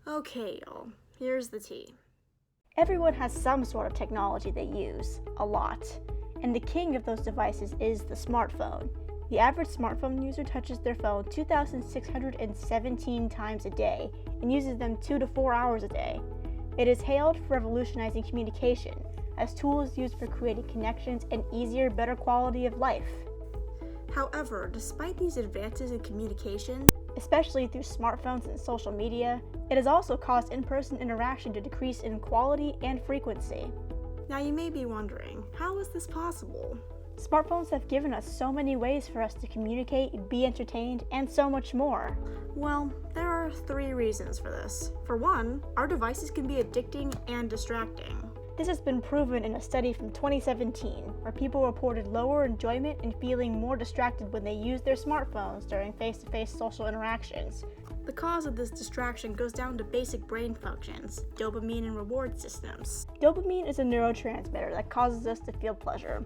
Okay, y'all, here's the tea. Everyone has some sort of technology they use, a lot, and the king of those devices is the smartphone. The average smartphone user touches their phone 2,617 times a day and uses them 2 to 4 hours a day. It is hailed for revolutionizing communication as tools used for creating connections and easier, better quality of life. However, despite these advances in communication, especially through smartphones and social media, it has also caused in-person interaction to decrease in quality and frequency. Now you may be wondering, how is this possible? Smartphones have given us so many ways for us to communicate, be entertained, and so much more. Well, there are 3 reasons for this. For one, our devices can be addicting and distracting. This has been proven in a study from 2017, where people reported lower enjoyment and feeling more distracted when they used their smartphones during face-to-face social interactions. The cause of this distraction goes down to basic brain functions, dopamine and reward systems. Dopamine is a neurotransmitter that causes us to feel pleasure.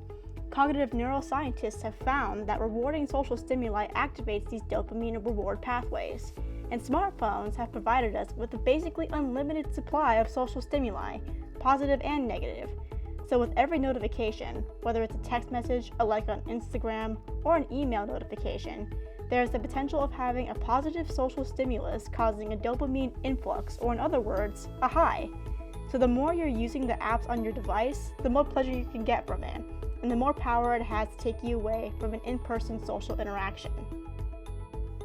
Cognitive neuroscientists have found that rewarding social stimuli activates these dopamine and reward pathways, and smartphones have provided us with a basically unlimited supply of social stimuli, positive and negative. So with every notification, whether it's a text message, a like on Instagram, or an email notification, there is the potential of having a positive social stimulus causing a dopamine influx, or in other words, a high. So the more you're using the apps on your device, the more pleasure you can get from it, and the more power it has to take you away from an in-person social interaction.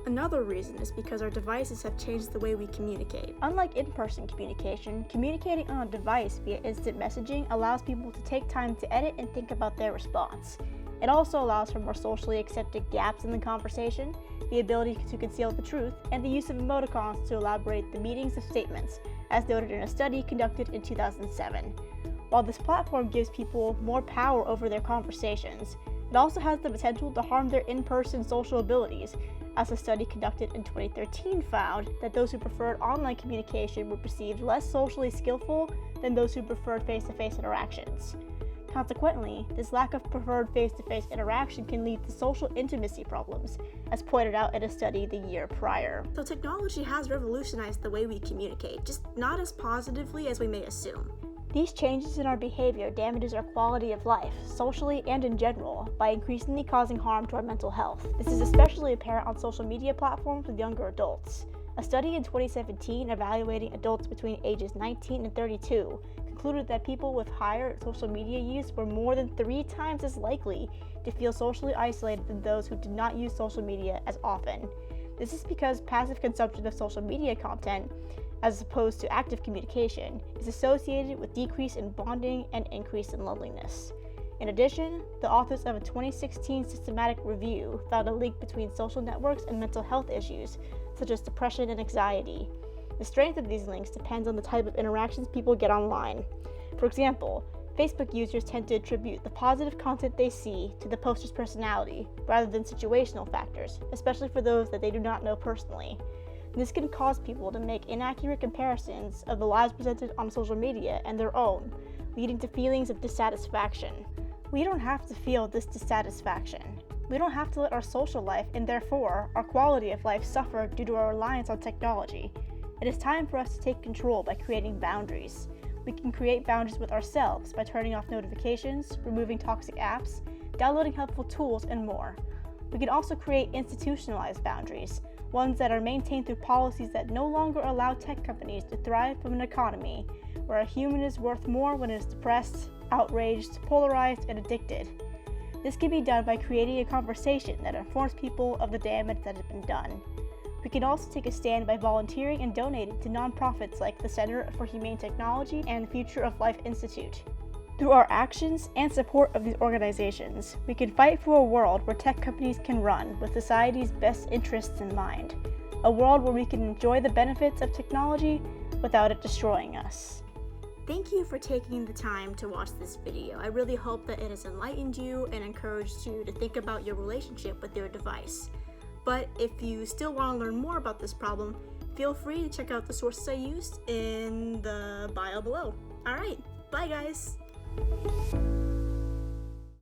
Another reason is because our devices have changed the way we communicate. Unlike in-person communication, communicating on a device via instant messaging allows people to take time to edit and think about their response. It also allows for more socially accepted gaps in the conversation, the ability to conceal the truth, and the use of emoticons to elaborate the meanings of statements, as noted in a study conducted in 2007. While this platform gives people more power over their conversations, it also has the potential to harm their in-person social abilities, as a study conducted in 2013 found that those who preferred online communication were perceived less socially skillful than those who preferred face-to-face interactions. Consequently, this lack of preferred face-to-face interaction can lead to social intimacy problems, as pointed out in a study the year prior. So technology has revolutionized the way we communicate, just not as positively as we may assume. These changes in our behavior damages our quality of life, socially and in general, by increasingly causing harm to our mental health. This is especially apparent on social media platforms with younger adults. A study in 2017 evaluating adults between ages 19 and 32 concluded that people with higher social media use were more than 3 times as likely to feel socially isolated than those who did not use social media as often. This is because passive consumption of social media content, as opposed to active communication, is associated with decrease in bonding and increase in loneliness. In addition, the authors of a 2016 systematic review found a link between social networks and mental health issues, such as depression and anxiety. The strength of these links depends on the type of interactions people get online. For example, Facebook users tend to attribute the positive content they see to the poster's personality, rather than situational factors, especially for those that they do not know personally. This can cause people to make inaccurate comparisons of the lives presented on social media and their own, leading to feelings of dissatisfaction. We don't have to feel this dissatisfaction. We don't have to let our social life and therefore our quality of life suffer due to our reliance on technology. It is time for us to take control by creating boundaries. We can create boundaries with ourselves by turning off notifications, removing toxic apps, downloading helpful tools, and more. We can also create institutionalized boundaries, ones that are maintained through policies that no longer allow tech companies to thrive from an economy where a human is worth more when it is depressed, outraged, polarized, and addicted. This can be done by creating a conversation that informs people of the damage that has been done. We can also take a stand by volunteering and donating to nonprofits like the Center for Humane Technology and the Future of Life Institute. Through our actions and support of these organizations, we can fight for a world where tech companies can run with society's best interests in mind. A world where we can enjoy the benefits of technology without it destroying us. Thank you for taking the time to watch this video. I really hope that it has enlightened you and encouraged you to think about your relationship with your device. But if you still want to learn more about this problem, feel free to check out the sources I used in the bio below. Alright, bye guys!